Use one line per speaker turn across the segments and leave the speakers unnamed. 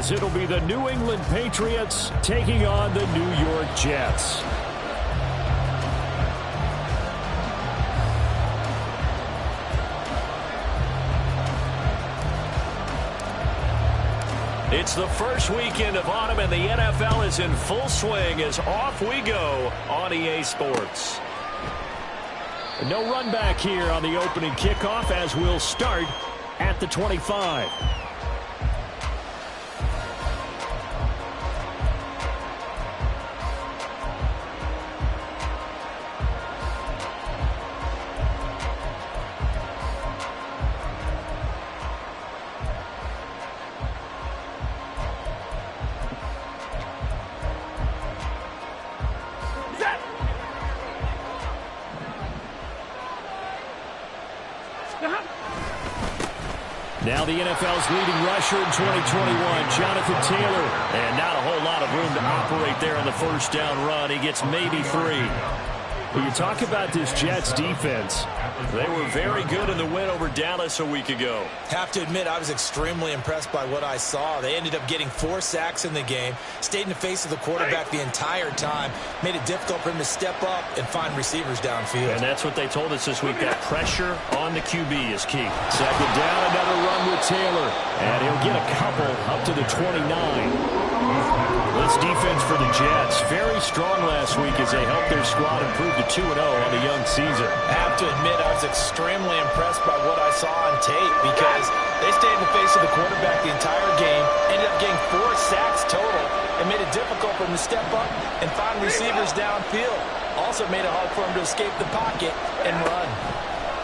as it'll be the New England Patriots taking on the New York Jets. It's the first weekend of autumn, and the NFL is in full swing as off we go on EA Sports. No run back here on the opening kickoff as we'll start at the 25. Now the NFL's leading rusher in 2021, Jonathan Taylor. And not a whole lot of room to operate there on the first down run. He gets maybe 3. When you talk about this Jets defense, they were very good in the win over Dallas a week ago.
Have to admit, I was extremely impressed by what I saw. They ended up getting 4 sacks in the game, stayed in the face of the quarterback the entire time, made it difficult for him to step up and find receivers downfield.
And that's what they told us this week. That pressure on the QB is key. Second down, another run with Taylor. And he'll get a couple up to the 29. This defense for the Jets, very strong last week as they helped their squad improve to 2-0 on the young season.
I have to admit, I was extremely impressed by what I saw on tape because they stayed in the face of the quarterback the entire game, ended up getting 4 sacks total, and made it difficult for him to step up and find receivers downfield. Also made it hard for him to escape the pocket and run.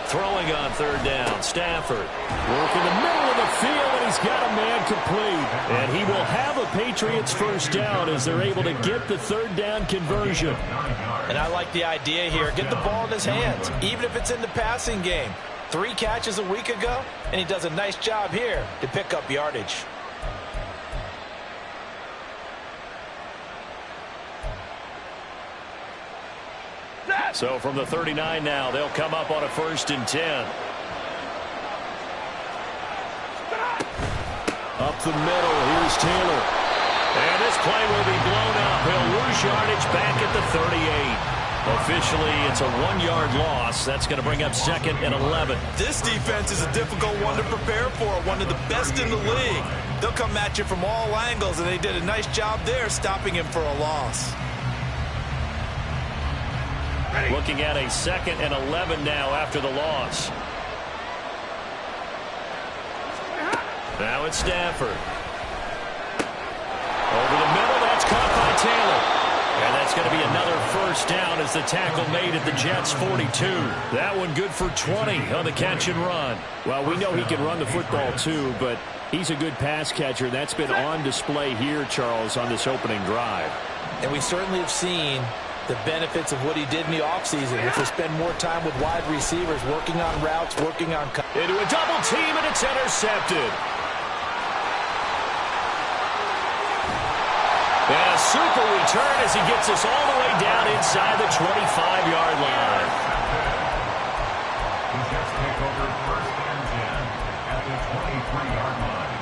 Throwing on third down, Stafford. Work in the middle of the field, and he's got a man complete. And he will have a Patriots first down as they're able to get the third down conversion.
And I like the idea here. Get the ball in his hands, even if it's in the passing game. 3 catches a week ago, and he does a nice job here to pick up yardage.
So from the 39 now, they'll come up on a 1st and 10. Up the middle, here's Taylor. And this play will be blown up. He'll lose yardage back at the 38. Officially, it's a 1-yard loss. That's going to bring up 2nd and 11.
This defense is a difficult one to prepare for, one of the best in the league. They'll come at you from all angles, and they did a nice job there stopping him for a loss.
Looking at a 2nd and 11 now after the loss. Now it's Stafford. Over the middle, that's caught by Taylor. And that's going to be another first down as the tackle made at the Jets' 42. That one good for 20 on the catch and run. Well, we know he can run the football too, but he's a good pass catcher. That's been on display here, Charles, on this opening drive.
And we certainly have seen the benefits of what he did in the offseason, which was spend more time with wide receivers, working on routes, working on...
Into a double team, and it's intercepted. And a super return as he gets us all the way down inside the 25-yard line.
The Jets take over 1st and 10 at the 23-yard line.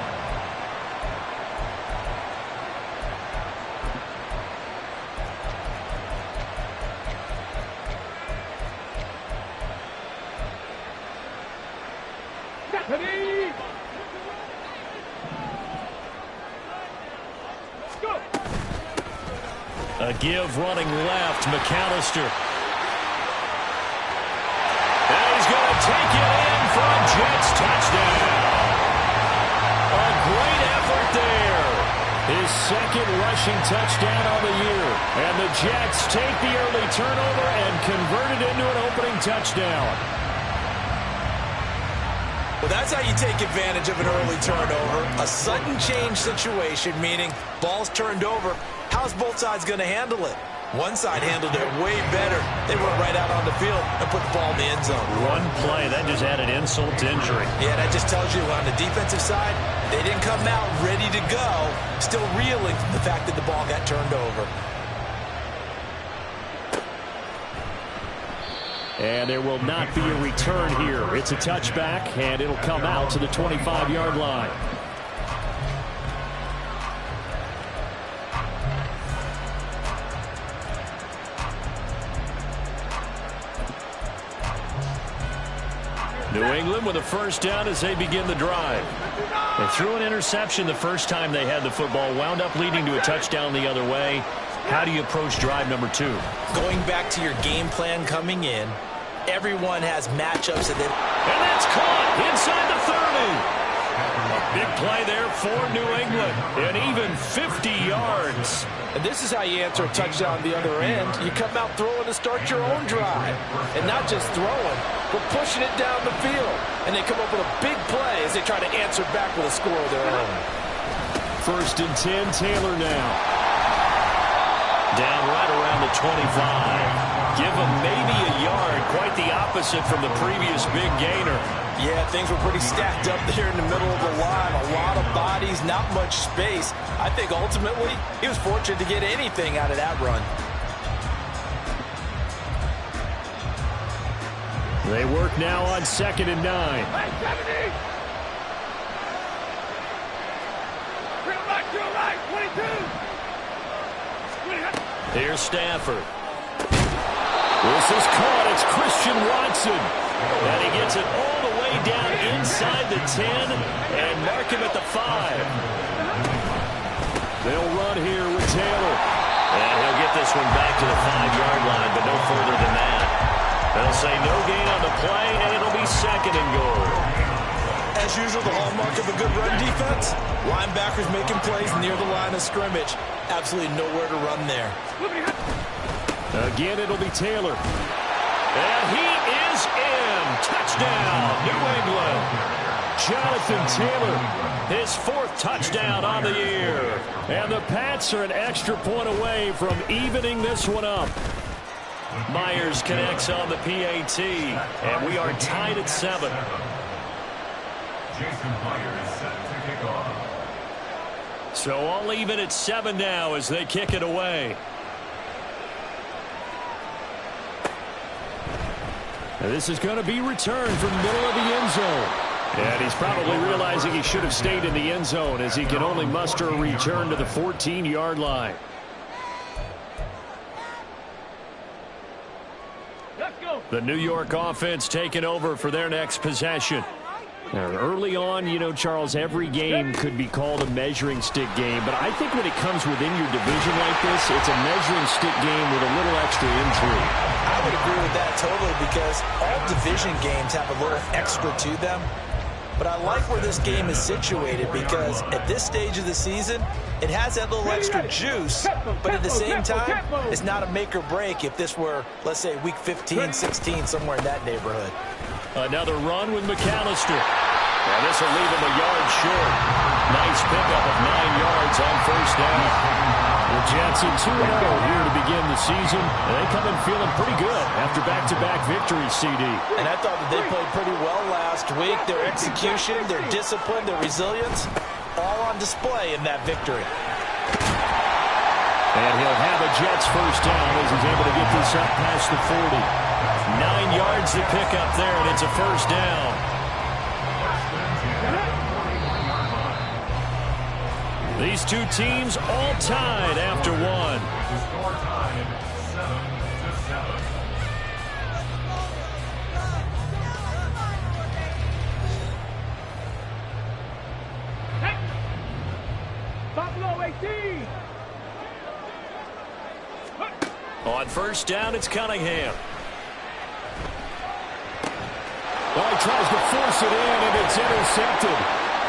A give running left, McAllister. And he's going to take it in for a Jets touchdown. A great effort there. His 2nd rushing touchdown of the year. And the Jets take the early turnover and convert it into an opening touchdown.
Well, that's how you take advantage of an early turnover. A sudden change situation, meaning ball's turned over. How's both sides going to handle it? One side handled it way better. They went right out on the field and put the ball in the end zone.
One play, that just added insult to injury.
Yeah, that just tells you on the defensive side, they didn't come out ready to go, still reeling from the fact that the ball got turned over.
And there will not be a return here. It's a touchback, and it'll come out to the 25-yard line. New England with a first down as they begin the drive. They threw an interception the first time they had the football, wound up leading to a touchdown the other way. How do you approach drive number 2?
Going back to your game plan coming in, everyone has matchups that
and that's caught inside the 30. A big play there for New England, and even 50 yards.
And this is how you answer a touchdown on the other end. You come out throwing to start your own drive. And not just throwing, but pushing it down the field. And they come up with a big play as they try to answer back with a score of their own.
1st and 10, Taylor now. Down right around the 25. Give him maybe a yard. Quite the opposite from the previous big gainer.
Yeah, things were pretty stacked up there in the middle of the line. A lot of bodies, not much space. I think ultimately he was fortunate to get anything out of that run.
They work now on 2nd and 9. Here's Stafford. This is caught. It's Christian Watson. And he gets it all the way down inside the 10 and mark him at the 5. They'll run here with Taylor. And he'll get this one back to the 5-yard line, but no further than that. They'll say no gain on the play, and it'll be 2nd and goal.
As usual, the hallmark of a good run defense, linebackers making plays near the line of scrimmage. Absolutely nowhere to run there.
Again, it'll be Taylor. And he is in. Touchdown, New England. Jonathan Taylor, his 4th touchdown on the year. And the Pats are an extra point away from evening this one up. Myers connects on the PAT, and we are tied at 7.
Jason Myers set to kick off.
So all even at 7 now as they kick it away. And this is going to be returned from the middle of the end zone. And he's probably realizing he should have stayed in the end zone as he can only muster a return to the 14-yard line. The New York offense taking over for their next possession. Now, early on, you know, Charles, every game could be called a measuring stick game. But I think when it comes within your division like this, it's a measuring stick game with a little extra intrigue.
I would agree with that totally because all division games have a little extra to them. But I like where this game is situated because at this stage of the season, it has that little extra juice. But at the same time, it's not a make or break if this were, let's say, week 15, 16, somewhere in that neighborhood.
Another run with McAllister. And this will leave him a yard short. Nice pickup of 9 yards on 1st down. The Jets in 2-0 here to begin the season. And they come in feeling pretty good after back-to-back victories, CD.
And I thought that they played pretty well last week. Their execution, their discipline, their resilience, all on display in that victory.
And he'll have a Jets first down as he's able to get this up past the 40. 9 yards to pick up there, and it's a first down. These two teams all tied after one.
Score time 7-7.
Buffalo 18.
On first down, it's Cunningham. Well, he tries to force it in, and it's intercepted.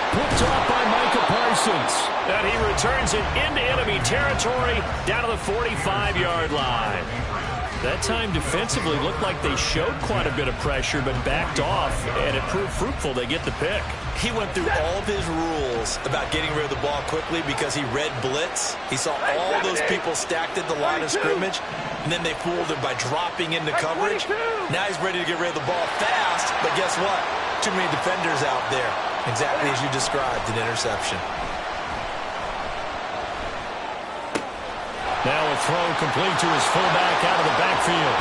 Picked off by Micah Parsons. And he returns it into enemy territory down to the 45-yard line. That time defensively looked like they showed quite a bit of pressure but backed off, and it proved fruitful. They get the pick.
He went through all of his rules about getting rid of the ball quickly because he read blitz. He saw all those people stacked at the line of scrimmage, and then they fooled him by dropping into coverage. Now he's ready to get rid of the ball fast, but guess what? Too many defenders out there. Exactly as you described, an interception.
Now a throw complete to his fullback out of the backfield.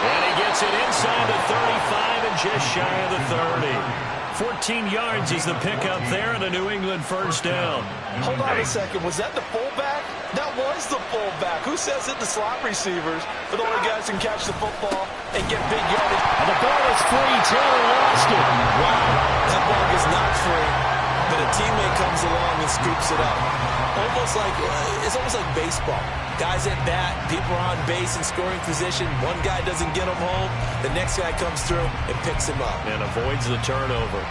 And he gets it inside the 35 and just shy of the 30. 14 yards is the pickup there and a New England first down.
Hold on a second. Was that the fullback? That was the fullback. Who says it? The slot receivers are the only guys who can catch the football and get big yardage.
And the ball is free. Taylor lost it.
Wow, that ball is not free, but a teammate comes along and scoops it up. It's almost like baseball. Guys at bat, people are on base in scoring position. One guy doesn't get him home. The next guy comes through and picks him up.
And avoids the turnover.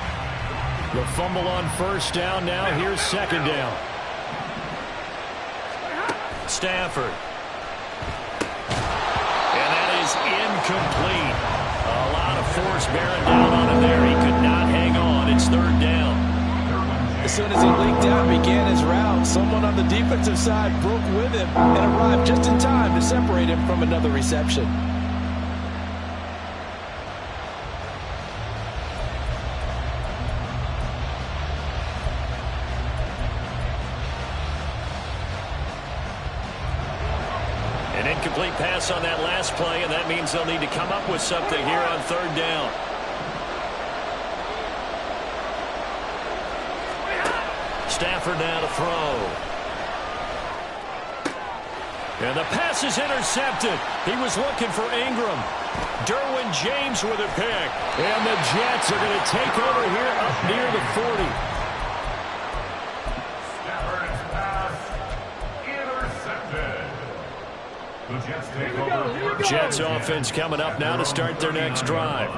The fumble on first down now. Here's second down. Stafford. And that is incomplete. A lot of force bearing down on him there. He could not hang on. It's third down.
As soon as he leaked out and began his route, someone on the defensive side broke with him and arrived just in time to separate him from another reception.
An incomplete pass on that last play, and that means they'll need to come up with something here on third down. Stafford now to throw. And the pass is intercepted. He was looking for Ingram. Derwin James with a pick. And the Jets are going to take over here up near the 40.
Stafford's pass intercepted. The Jets take over.
Jets offense coming up now to start their next drive.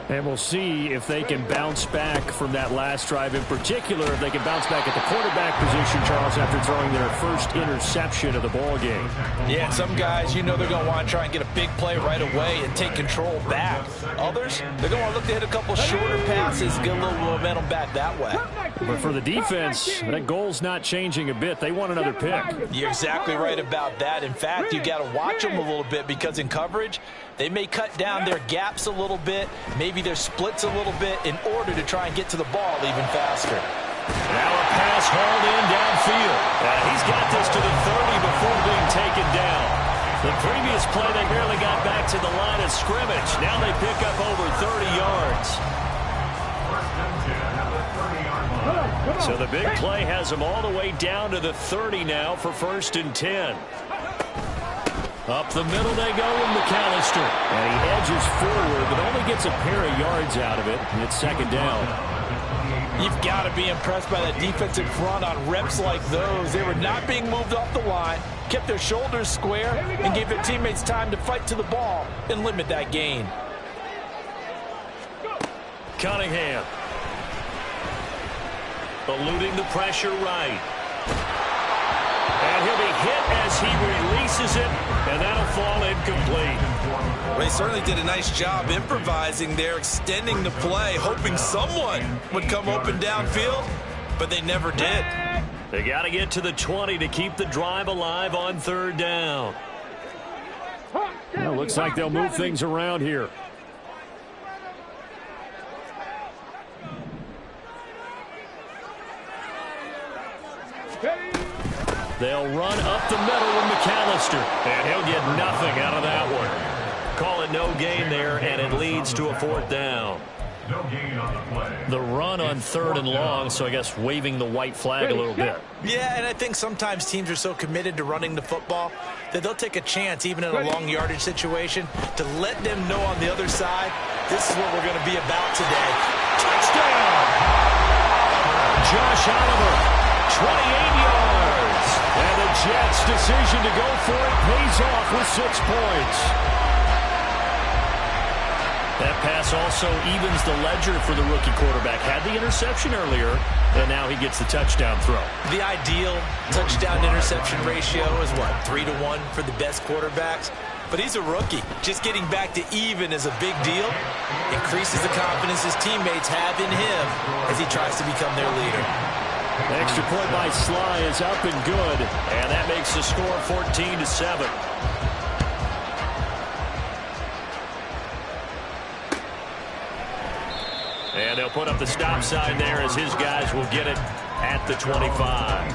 And we'll see if they can bounce back from that last drive. In particular, if they can bounce back at the quarterback position, Charles, after throwing their first interception of the ball game.
Yeah, some guys, they're going to want to try and get a big play right away and take control back. Others, they're going to want to look to hit a couple shorter passes, get a little momentum back that way.
But for the defense, that goal's not changing a bit. They want another pick.
You're exactly right about that. In fact, you got to watch them a little bit because in coverage, they may cut down their gaps a little bit, maybe their splits a little bit in order to try and get to the ball even faster.
Now a pass hauled in downfield. He's got this to the 30 before being taken down. The previous play, they barely got back to the line of scrimmage. Now they pick up over 30 yards. So the big play has them all the way down to the 30 now for 1st and 10. Up the middle they go with McAllister. And he edges forward, but only gets a pair of yards out of it. And it's second down.
You've got to be impressed by that defensive front on reps like those. They were not being moved off the line, kept their shoulders square, and gave their teammates time to fight to the ball and limit that gain.
Cunningham. Eluding the pressure right. And he'll be hit as he releases it, and that'll fall incomplete.
Well, he certainly did a nice job improvising there, extending the play, hoping someone would come open downfield, but they never did.
They got to get to the 20 to keep the drive alive on third down. Well, looks like they'll move things around here. They'll run up the middle with McAllister, and he'll get nothing out of that one. Call it no gain there, and it leads to a 4th down.
No gain on the play.
The run on 3rd and long, so I guess waving the white flag a little bit.
Yeah, and I think sometimes teams are so committed to running the football that they'll take a chance, even in a long yardage situation, to let them know on the other side, this is what we're going to be about today. Touchdown!
Josh Oliver, 28 yards. And the Jets' decision to go for it pays off with 6 points. That pass also evens the ledger for the rookie quarterback. Had the interception earlier, and now he gets the touchdown throw.
The ideal touchdown-interception ratio is what, 3-to-1 for the best quarterbacks? But he's a rookie. Just getting back to even is a big deal. Increases the confidence his teammates have in him as he tries to become their leader.
The extra point by Sly is up and good, and that makes the score 14-7. And they'll put up the stop sign there as his guys will get it at the 25.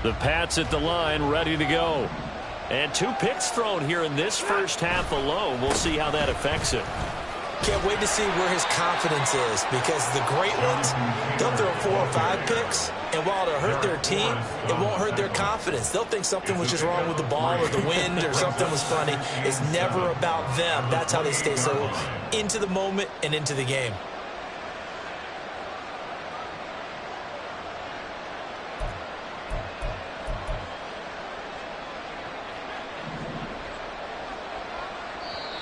The Pats at the line, ready to go. And 2 picks thrown here in this first half alone. We'll see how that affects it.
Can't wait to see where his confidence is, because the great ones, they'll throw 4 or 5 picks, and while it'll hurt their team, it won't hurt their confidence. They'll think something was just wrong with the ball or the wind or something was funny. It's never about them. That's how they stay so into the moment and into the game.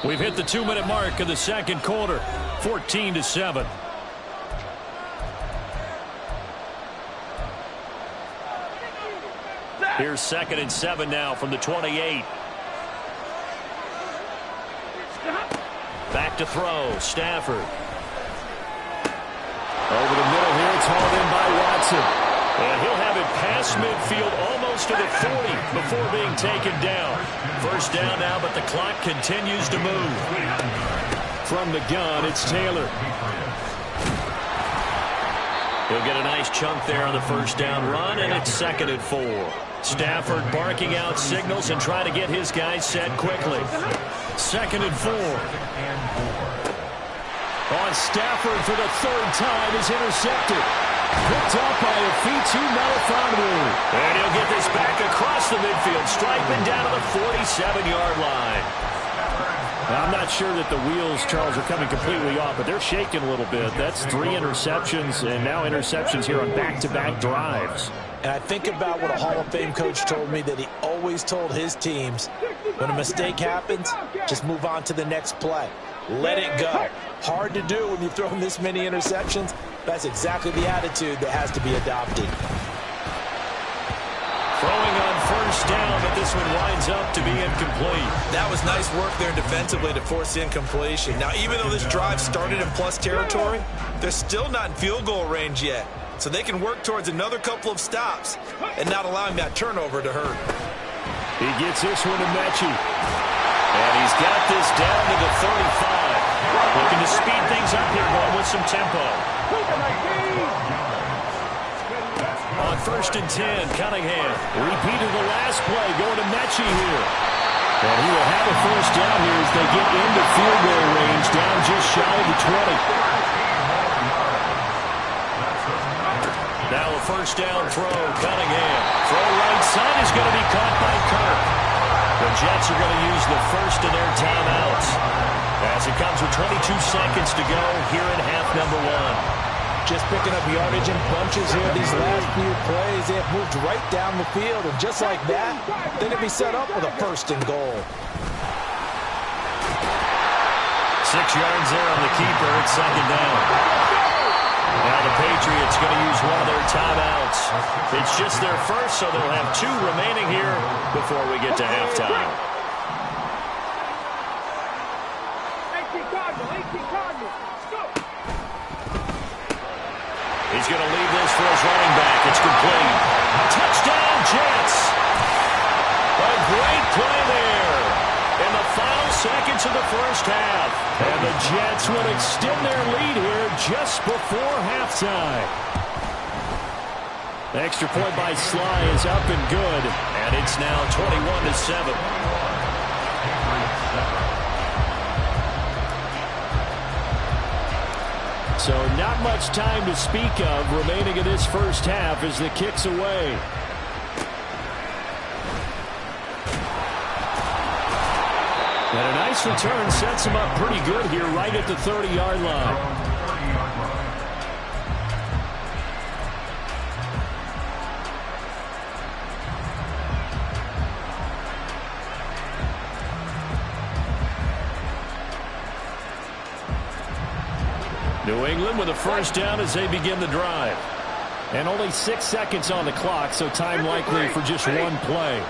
We've hit the 2-minute mark of the second quarter, 14-7. Here's 2nd and 7 now from the 28. Back to throw, Stafford. Over the middle here, it's hauled in by Watson. And he'll have it past midfield, almost to the 40 before being taken down. First down now, but the clock continues to move. From the gun, it's Taylor. He'll get a nice chunk there on the first down run, and it's 2nd and 4. Stafford barking out signals and trying to get his guys set quickly. 2nd and 4. On Stafford for the 3rd time is intercepted. Picked up by a Fitu Melifonwu. And he'll get this back across the midfield, striping down to the 47-yard line. Now, I'm not sure that the wheels, Charles, are coming completely off, but they're shaking a little bit. That's 3 interceptions, and now interceptions here on back-to-back drives.
And I think about what a Hall of Fame coach told me, that he always told his teams, when a mistake happens, just move on to the next play. Let it go. Hard to do when you've thrown this many interceptions. That's exactly the attitude that has to be adopted.
Throwing on first down, but this one winds up to be incomplete.
That was nice work there defensively to force incompletion. Now, even though this drive started in plus territory, they're still not in field goal range yet. So they can work towards another couple of stops and not allowing that turnover to hurt.
He gets this one to Mechie. And he's got this down to the 35. Looking to speed things up here, going with some tempo. On 1st and 10, Cunningham. Repeat of the last play, going to Mechie here. And he will have a first down here as they get into field goal range, down just shy of the 20. Now a first down throw, Cunningham. Throw right side is going to be caught by Kirk. The Jets are going to use the first of their timeouts as it comes with 22 seconds to go here in half number 1.
Just picking up yardage in bunches here these last few plays. They have moved right down the field, and just like that, they're going to be set up with a 1st and goal.
6 yards there on the keeper. It's 2nd down. Now the Patriots going to use one of their timeouts. It's just their first, so they'll have 2 remaining here before we get to halftime. He's going to leave this for his running back. It's complete. Touchdown, Jets. A great play there in the final seconds of the first half. And the Jets will extend their lead here just before halftime. The extra point by Sly is up and good. And it's now 21-7. So not much time to speak of remaining in this first half as the kick's away. And a nice return sets him up pretty good here right at the 30-yard line. New England with a first down as they begin the drive. And only 6 seconds on the clock, so time likely for just one play.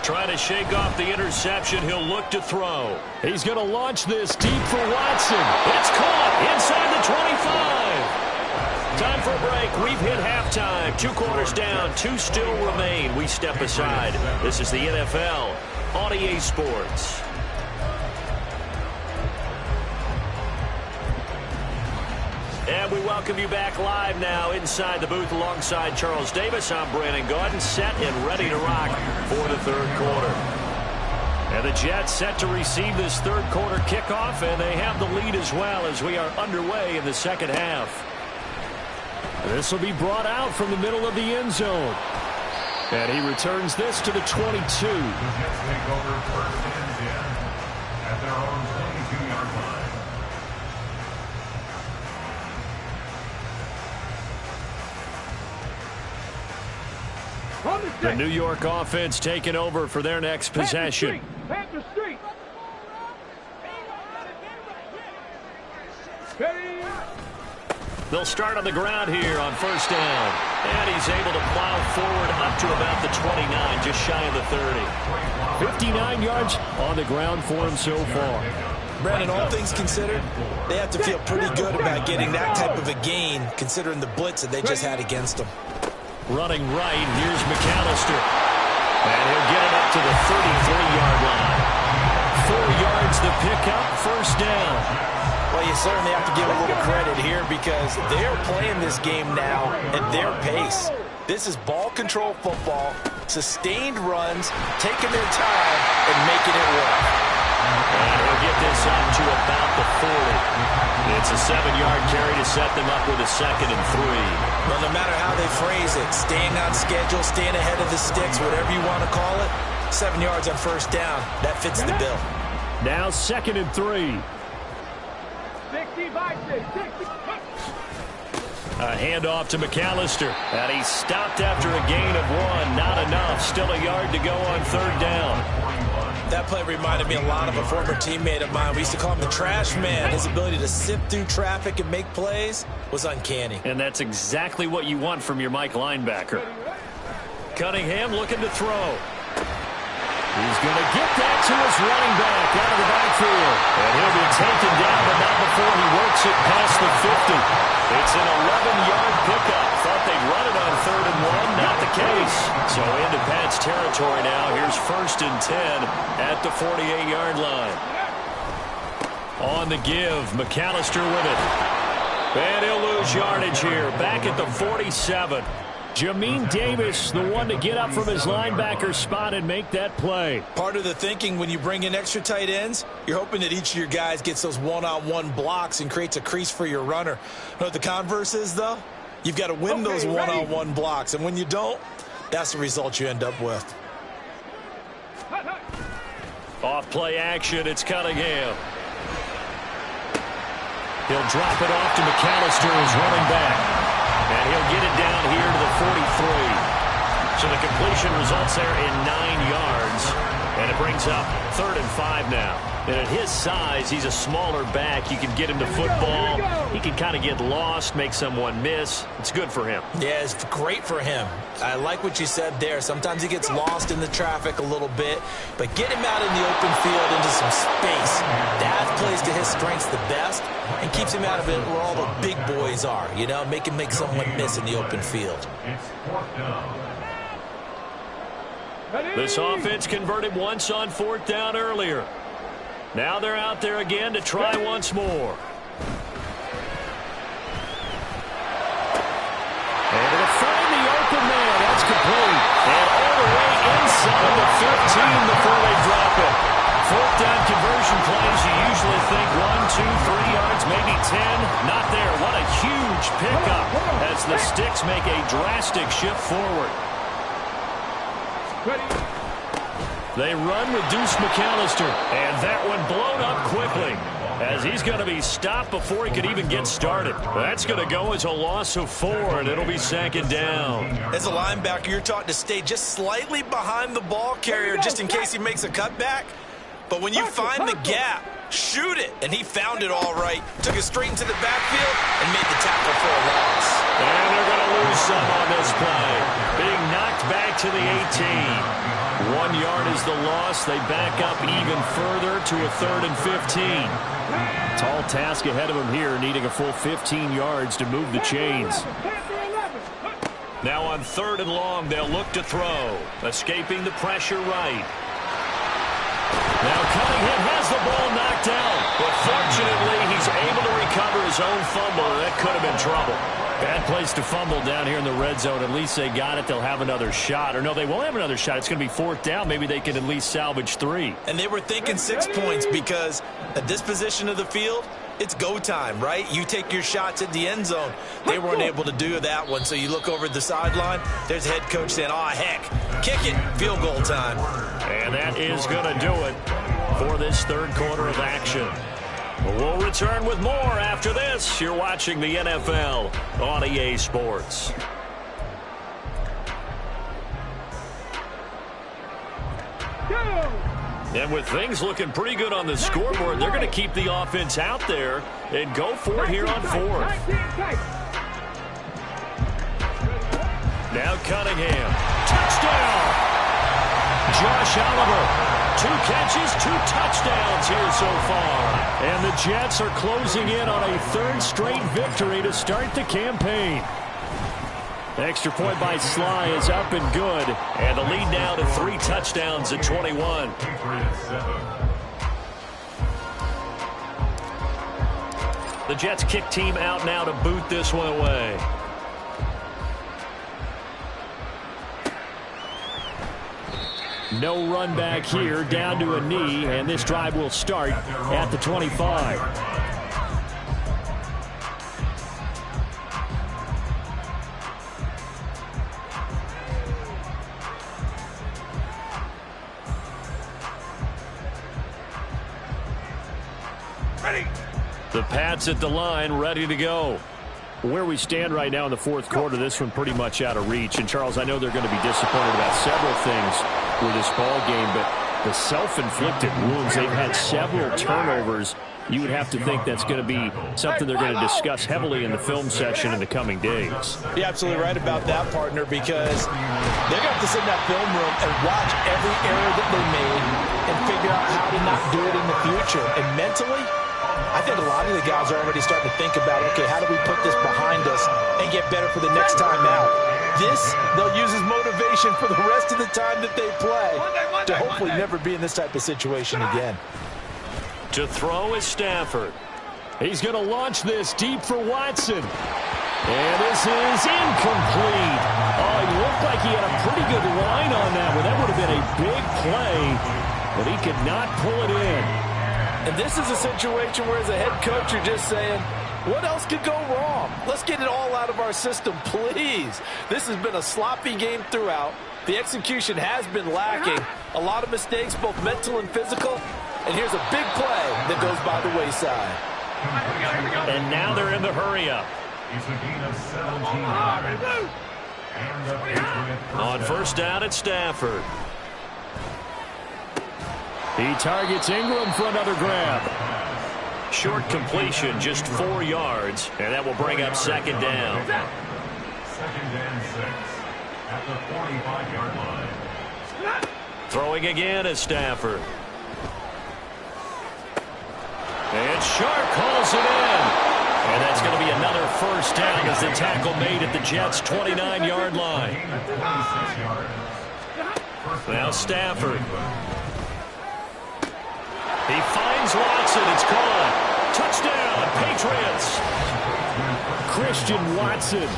Trying to shake off the interception. He'll look to throw. He's going to launch this deep for Watson. It's caught inside the 25. Time for a break. We've hit halftime. 2 quarters down. 2 still remain. We step aside. This is the NFL on EA Sports. And we welcome you back live now inside the booth alongside Charles Davis. I'm Brandon Gaudin, set and ready to rock for the third quarter. And the Jets set to receive this third quarter kickoff, and they have the lead as well as we are underway in the second half. This will be brought out from the middle of the end zone. And he returns this to the 22.
The Jets take over first and 10 at their own 22-yard line.
The New York offense taking over for their next possession.
Panther Street.
They'll start on the ground here on first down. And he's able to plow forward up to about the 29, just shy of the 30. 59 yards on the ground for him so far.
Brandon, all things considered, they have to feel pretty good about getting that type of a gain, considering the blitz that they just had against them.
Running right, here's McAllister. And he'll get it up to the 33-yard line. 4 yards the pickup, first down.
Well, you certainly have to give a little credit here because they're playing this game now at their pace. This is ball control football, sustained runs, taking their time, and making it work.
And he'll get this up to about the 40. It's a 7-yard carry to set them up with a 2nd and 3.
Well, no matter how they phrase it, staying on schedule, staying ahead of the sticks, whatever you want to call it, 7 yards on first down, that fits the bill.
Now 2nd and 3.
60.
A handoff to McAllister. And he's stopped after a gain of 1. Not enough. Still a yard to go on third down.
That play reminded me a lot of a former teammate of mine. We used to call him the trash man. His ability to sift through traffic and make plays was uncanny.
And that's exactly what you want from your Mike linebacker. Cunningham looking to throw. He's going to get that to his running back out of the backfield. And he'll be taken down, but not before he works it past the 50. It's an 11-yard pickup. Thought they'd run it on 3rd and 1. Not the case. So into Pat's territory now. Here's 1st and 10 at the 48-yard line. On the give, McAllister with it. And he'll lose yardage here. Back at the 47. Jamin Davis, the one to get up from his linebacker spot and make that play.
Part of the thinking when you bring in extra tight ends, you're hoping that each of your guys gets those one-on-one blocks and creates a crease for your runner. You know what the converse is, though? You've got to win those one-on-one blocks, and when you don't, that's the result you end up with.
Off play action, it's Cunningham. He'll drop it off to McAllister, his running back. And he'll get it down here to the 43. So the completion results there in 9 yards. And it brings up 3rd and 5 now. And at his size, he's a smaller back. You can get him to football. He can kind of get lost, make someone miss. It's good for him.
Yeah, it's great for him. I like what you said there. Sometimes he gets lost in the traffic a little bit. But get him out in the open field into some space. That plays to his strengths the best and keeps him out of it where all the big boys are. You know, make him make someone miss in the open field.
It's 4th down.
This offense converted once on 4th down earlier. Now they're out there again to try once more. And to find the open man. That's complete. And all the way inside the 15 before they drop it. 4th down conversion plays, you usually think 1, 2, 3 yards, maybe 10. Not there. What a huge pickup as the Sticks make a drastic shift forward. They run with Deuce McAllister, and that one blown up quickly as he's going to be stopped before he could even get started. That's going to go as a loss of 4, and it'll be 2nd down.
As a linebacker, you're taught to stay just slightly behind the ball carrier just in case he makes a cutback. But when you find the gap, shoot it. And he found it all right. Took it straight into the backfield and made the tackle for a loss.
And they're going to lose some on this play. Being knocked back to the 18. 1 yard is the loss. They back up even further to a 3rd and 15. Tall task ahead of them here, needing a full 15 yards to move the chains. Now on 3rd and long, they'll look to throw. Escaping the pressure right. Now Cunningham has the ball knocked down, but fortunately he's able to recover his own fumble. That could have place to fumble down here in the red zone. At least they got it. They'll have another shot. Or no, they won't have another shot. It's going to be fourth down. Maybe they can at least salvage 3.
And they were thinking 6 points because at this position of the field, it's go time, right? You take your shots at the end zone. They weren't able to do that one. So you look over at the sideline, there's head coach saying, oh, heck, kick it, field goal time.
And that is going to do it for this third quarter of action. We'll return with more after this. You're watching the NFL on EA Sports. And with things looking pretty good on the scoreboard, they're going to keep the offense out there and go for it here on fourth. Now Cunningham. Touchdown! Josh Oliver. 2 catches, 2 touchdowns here so far. And the Jets are closing in on a third straight victory to start the campaign. Extra point by Sly is up and good. And the lead now to 3 touchdowns at 21. The Jets kick team out now to boot this one away. No run back here, down to a knee, and this drive will start at the 25. Ready. The Pats at the line, ready to go. Where we stand right now in the fourth quarter, this one pretty much out of reach. And, Charles, I know they're going to be disappointed about several things with this ball game, but the self-inflicted wounds, they've had several turnovers. You would have to think that's going to be something they're going to discuss heavily in the film session in the coming days.
You're absolutely right about that, partner, because they're going to have to sit in that film room and watch every error that they made and figure out how to not do it in the future. And mentally, I think a lot of the guys are already starting to think about, okay, how do we put this behind us and get better for the next time out? This, they'll use as motivation for the rest of the time that they play to hopefully never be in this type of situation again.
To throw is Stafford. He's going to launch this deep for Watson. And this is incomplete. Oh, he looked like he had a pretty good line on that one. That would have been a big play, but he could not pull it in.
And this is a situation where as a head coach, you're just saying, what else could go wrong? Let's get it all out of our system, please. This has been a sloppy game throughout. The execution has been lacking. A lot of mistakes, both mental and physical. And here's a big play that goes by the wayside.
And now they're in the hurry-up. On first down at Stafford. He targets Ingram for another grab. Short completion, just 4 yards, and that will bring up second down.
Second and 6 at the 45-yard line.
Throwing again is Stafford. And Sharp calls it in. And that's going to be another first down as the tackle made at the Jets' 29-yard line. Now Stafford. He finds Watson. It's caught. Touchdown, Patriots. Christian Watson,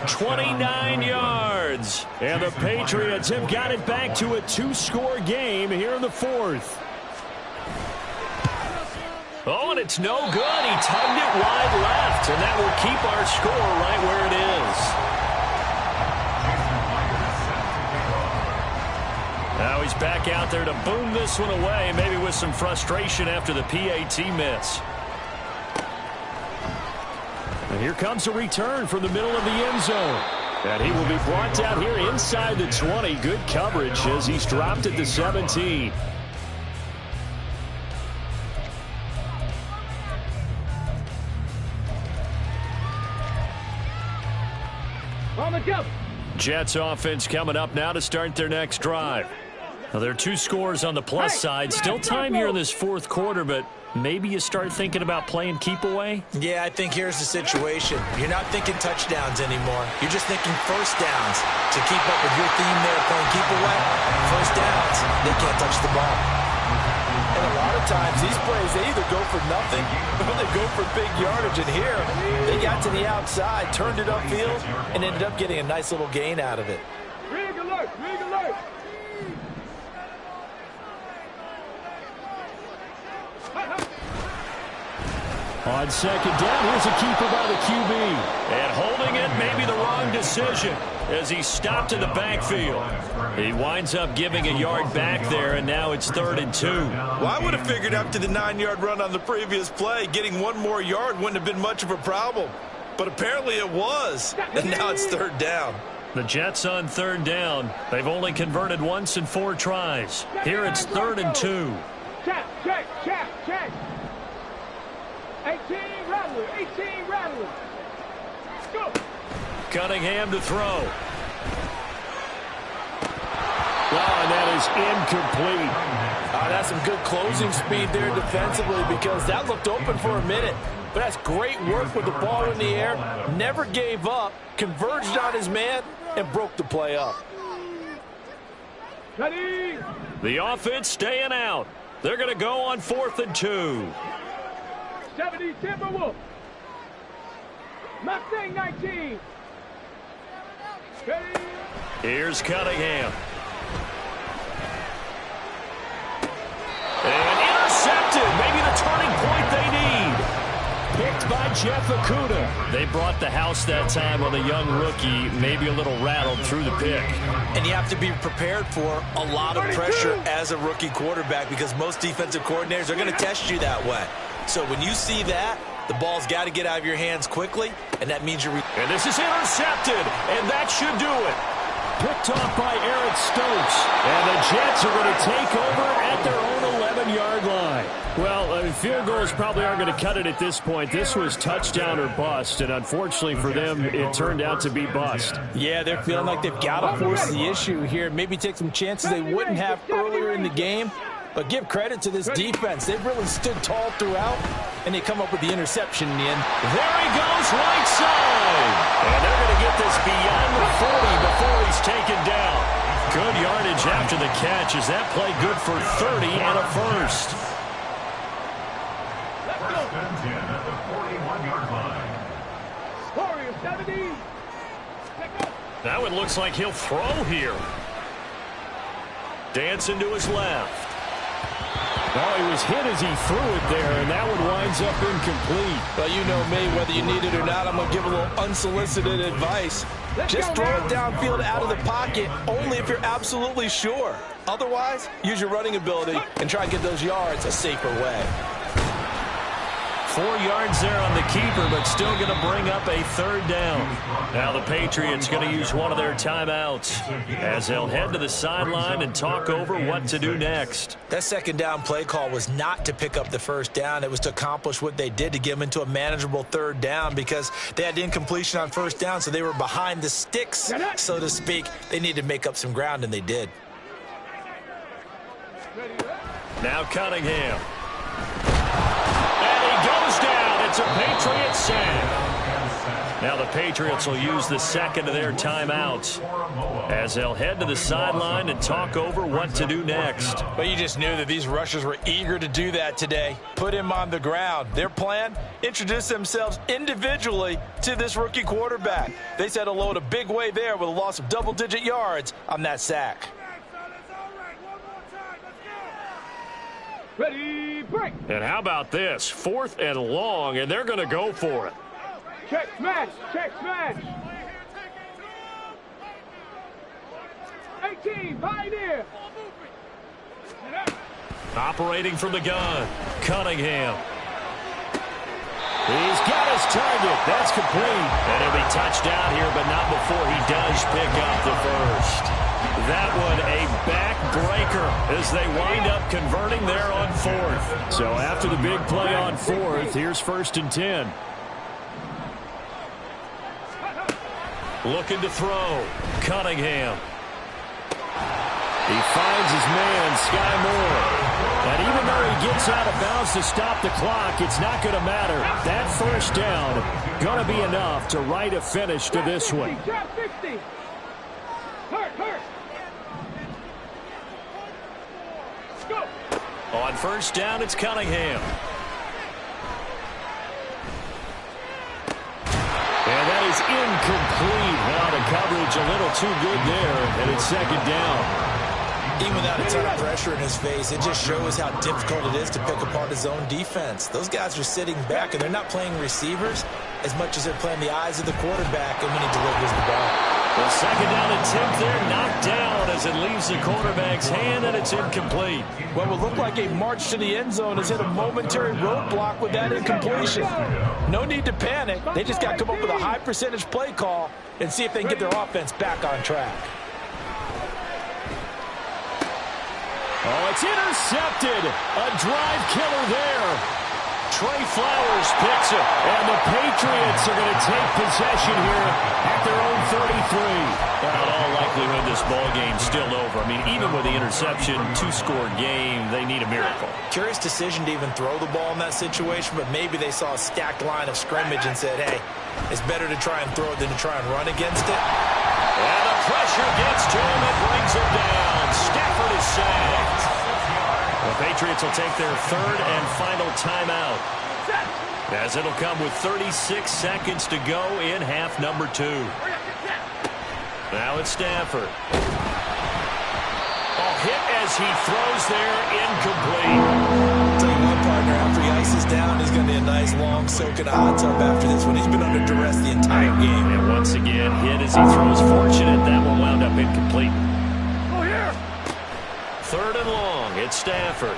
29 yards. And the Patriots have got it back to a 2-score game here in the fourth. Oh, and it's no good. He tugged it wide left, and that will keep our score right where it is. Now he's back out there to boom this one away, maybe with some frustration after the PAT miss. And here comes a return from the middle of the end zone. And he will be brought down here inside the 20. Good coverage as he's dropped at the 17. Jets offense coming up now to start their next drive. Now, there are 2 scores on the plus side. Still time here in this fourth quarter, but maybe you start thinking about playing keep away?
Yeah, I think here's the situation. You're not thinking touchdowns anymore. You're just thinking first downs. To keep up with your theme there, playing keep away, first downs, they can't touch the ball. And a lot of of times these plays, they either go for nothing or they go for big yardage. And here, they got to the outside, turned it upfield, and ended up getting a nice little gain out of it.
Rig alert, rig alert.
On second down, here's a keeper by the QB. And holding it may be the wrong decision as he stopped in the backfield. He winds up giving a yard back there, and now it's 3rd and 2.
Well, I would have figured after the 9-yard run on the previous play, getting one more yard wouldn't have been much of a problem. But apparently it was, and now it's 3rd down.
The Jets on 3rd down. They've only converted once in 4 tries. Here it's 3rd and 2.
Check, check, check, check. 18 Rattler, 18 Rattler. Go.
Cunningham to throw. Well, and that is incomplete.
That's some good closing speed there defensively because that looked open for a minute. But that's great work with the ball in the air. Never gave up, converged on his man, and broke the play up.
Ready.
The offense staying out. They're going to go on 4th and 2.
70 Timberwolves. Mustang 19. Ready.
Here's Cunningham. And intercepted. Maybe the turning point they need. Picked by Jeff Okudah. They brought the house that time on the young rookie, maybe a little rattled through the pick.
And you have to be prepared for a lot of pressure as a rookie quarterback because most defensive coordinators are going to test you that way. So when you see that, the ball's got to get out of your hands quickly, and that means you're...
And this is intercepted, and that should do it. Picked off by Eric Stokes. And the Jets are going to take over at their own 11-yard line. Well, field goals probably aren't going to cut it at this point. This was touchdown or bust, and unfortunately for them, it turned out to be bust.
Yeah, they're feeling like they've got to force the issue here. Maybe take some chances they wouldn't have earlier in the game. But give credit to this defense. They've really stood tall throughout, and they come up with the interception in the end.
There he goes, right side. And they're going to get this beyond the 40 before he's taken down. Good yardage after the catch. Is that play good for 30 and a first?
First and 10 at the 41-yard line.
Warrior 70.
Now it looks like he'll throw here. Dancing to his left. Oh, he was hit as he threw it there, and that one winds up incomplete.
Well, you know me, whether you need it or not, I'm going to give a little unsolicited advice. Just throw it downfield out of the pocket, only if you're absolutely sure. Otherwise, use your running ability and try and get those yards a safer way.
4 yards there on the keeper, but still going to bring up a 3rd down. Now the Patriots going to use one of their timeouts as they'll head to the sideline and talk over what to do next.
That 2nd down play call was not to pick up the 1st down. It was to accomplish what they did to get them into a manageable 3rd down because they had incompletion on 1st down, so they were behind the sticks, so to speak. They needed to make up some ground, and they did.
Now Cunningham. Goes down. It's a Patriot sack. Now the Patriots will use the 2nd of their timeouts as they'll head to the sideline and talk over what to do next.
But you just knew that these rushers were eager to do that today. Put him on the ground. Their plan, introduce themselves individually to this rookie quarterback. They set a load a big way there with a loss of double-digit yards on that sack.
Ready, break.
And how about this? 4th and long, and they're going to go for it.
Check smash, check smash. 18, Pioneer.
Operating from the gun, Cunningham. He's got his target. That's complete. And he'll be touchdown here, but not before he does pick up the first. That one a backbreaker as they wind up converting there on 4th. So after the big play on 4th, here's 1st and 10. Looking to throw. Cunningham. He finds his man, Sky Moore. And even though he gets out of bounds to stop the clock, it's not going to matter. That 1st down going to be enough to write a finish to this one.
Drop 60. Hurt. Go.
On first down, it's Cunningham. And that is incomplete. Now the coverage a little too good there, and it's second down.
Even without a ton of pressure in his face, it just shows how difficult it is to pick apart his own defense. Those guys are sitting back, and they're not playing receivers as much as they're playing the eyes of the quarterback and when he delivers the ball.
Well, second down attempt there, knocked down as it leaves the quarterback's hand, and it's incomplete.
What will look like a march to the end zone has hit a momentary roadblock with that incompletion. No need to panic. They just got to come up with a high percentage play call and see if they can get their offense back on track.
Oh, it's intercepted. A drive killer there. Trey Flowers picks it, and the Patriots are going to take possession here at their own 33. Well, in all likelihood, this ball game's still over. I mean, even with the interception, two-score game, they need a miracle.
Curious decision to even throw the ball in that situation, but maybe they saw a stacked line of scrimmage and said, hey, it's better to try and throw it than to try and run against it.
And the pressure gets to him and brings him down. Stafford is sacked. The Patriots will take their third and final timeout, as it'll come with 36 seconds to go in half number 2. Now it's Stafford. Oh, hit as he throws there, incomplete.
Tell you what, partner, after he ices down, he's going to be a nice long soak in a hot tub after this one. He's been under duress the entire game.
And once again, hit as he throws. Fortunate that will wound up incomplete. Third and long, it's Stafford.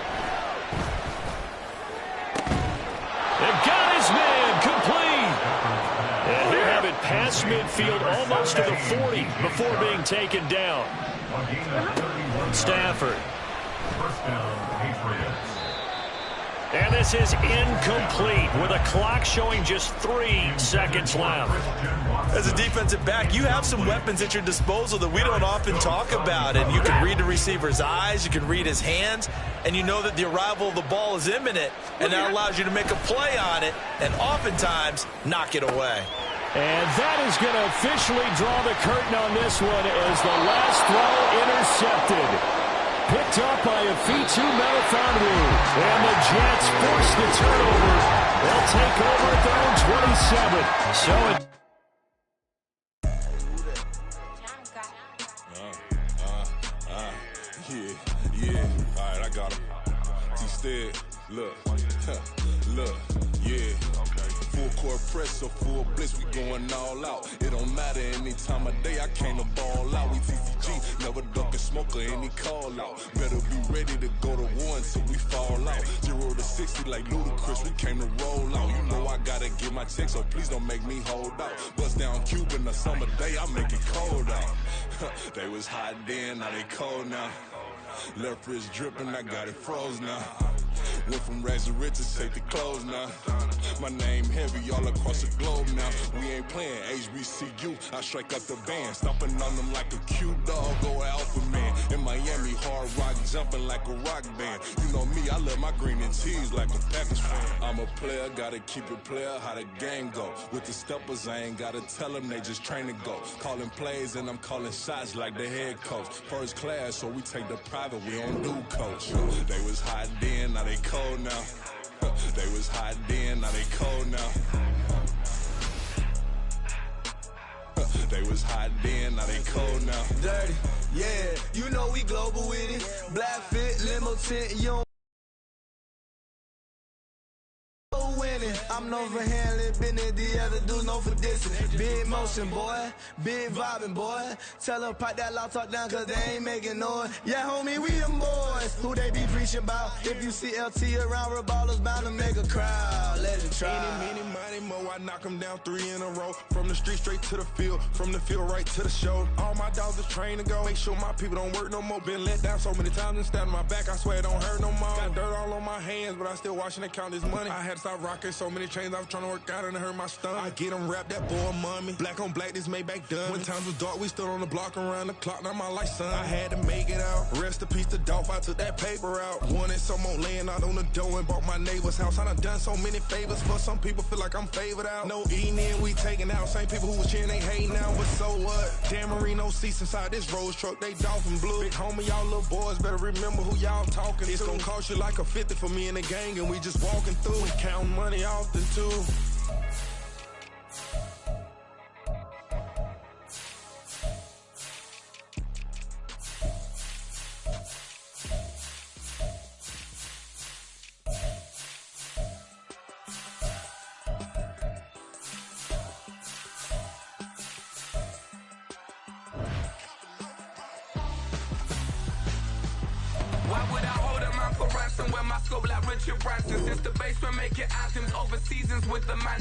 And got his man, complete. And he'll have it past midfield, almost to the 40, before being taken down. Stafford. And this is incomplete with a clock showing just 3 seconds left.
As a defensive back, you have some weapons at your disposal that we don't often talk about. And you can read the receiver's eyes, you can read his hands, and you know that the arrival of the ball is imminent. And that allows you to make a play on it and oftentimes knock it away.
And that is going to officially draw the curtain on this one as the last throw intercepted. Picked up by a Fitu Melifonwu. And the Jets force the turnover. They'll take over at their own 27. So it...
Yeah. All right, I got him. T-Stead, look, yeah. Full court press or full blitz, we going all out. It don't matter any time of day, I came to ball out. We TCG, never duck a smoker, any call out. Better be ready to go to war until we fall out. 0 to 60 like Ludacris, we came to roll out. You know I gotta get my check, so please don't make me hold out. Bust down Cuban a summer day, I make it cold out. They was hot then, now they cold now. Left wrist dripping, I got it froze now. Went from rags to riches, take the clothes now. My name heavy all across the globe now. We ain't playing HBCU, I strike up the band. Stomping on them like a cute dog, go alpha man. In Miami, hard rock jumping like a rock band. You know me, I love my green and cheese like a Packers fan. I'm a player, gotta keep it player, how the game go. With the steppers, I ain't gotta tell them, they just train to go. Calling plays and I'm calling shots like the head coach. First class, so we take the private, we don't do coach. They was hot then, now they cold now. They was hot then, now they cold now. They was hot then, now they cold now.
Dirty, yeah, you know we global with it. Black fit, limo tint, you don't winning. I'm known for handling business, the other dudes known for dissing. Big motion, boy, big vibing, boy. Tell them pipe that loud talk down, cause they ain't making noise. Yeah, homie, we them boys. Who they be preaching about? If you see LT around, Reballo's bound to make a crowd. Let it try.
Many, mo, I knock them down 3 in a row. From the street straight to the field, from the field right to the show. All my dogs are trained to go. Make sure my people don't work no more. Been let down so many times and stand on my back, I swear it don't hurt no more. Got dirt all on my hands.
friends, but I still watching and count this money. I had to stop rocking so many chains, I was trying to work out and it hurt my stomach. I get them rap, that boy mommy. Black on black, this Maybach done. When times was dark, we stood on the block around the clock, now my life son. I had to make it out. Rest in peace to Dolph, I took that paper out. Wanted some more laying out on the dough and bought my neighbor's house. I done so many favors, but some people feel like I'm favored out. No eating in, we taking out. Same people who was cheering, they hating now, but so what? Dan Marino seats inside this Rolls truck, they Dolphin blue. Big homie, y'all little boys better remember who y'all talking to. It's gonna cost you like a 50 for me and the gang, and we just walking through. We counting money often too.
Why would I hold a man for ransom when my scope like Richard Branson? Since the basement making anthems over seasons with the man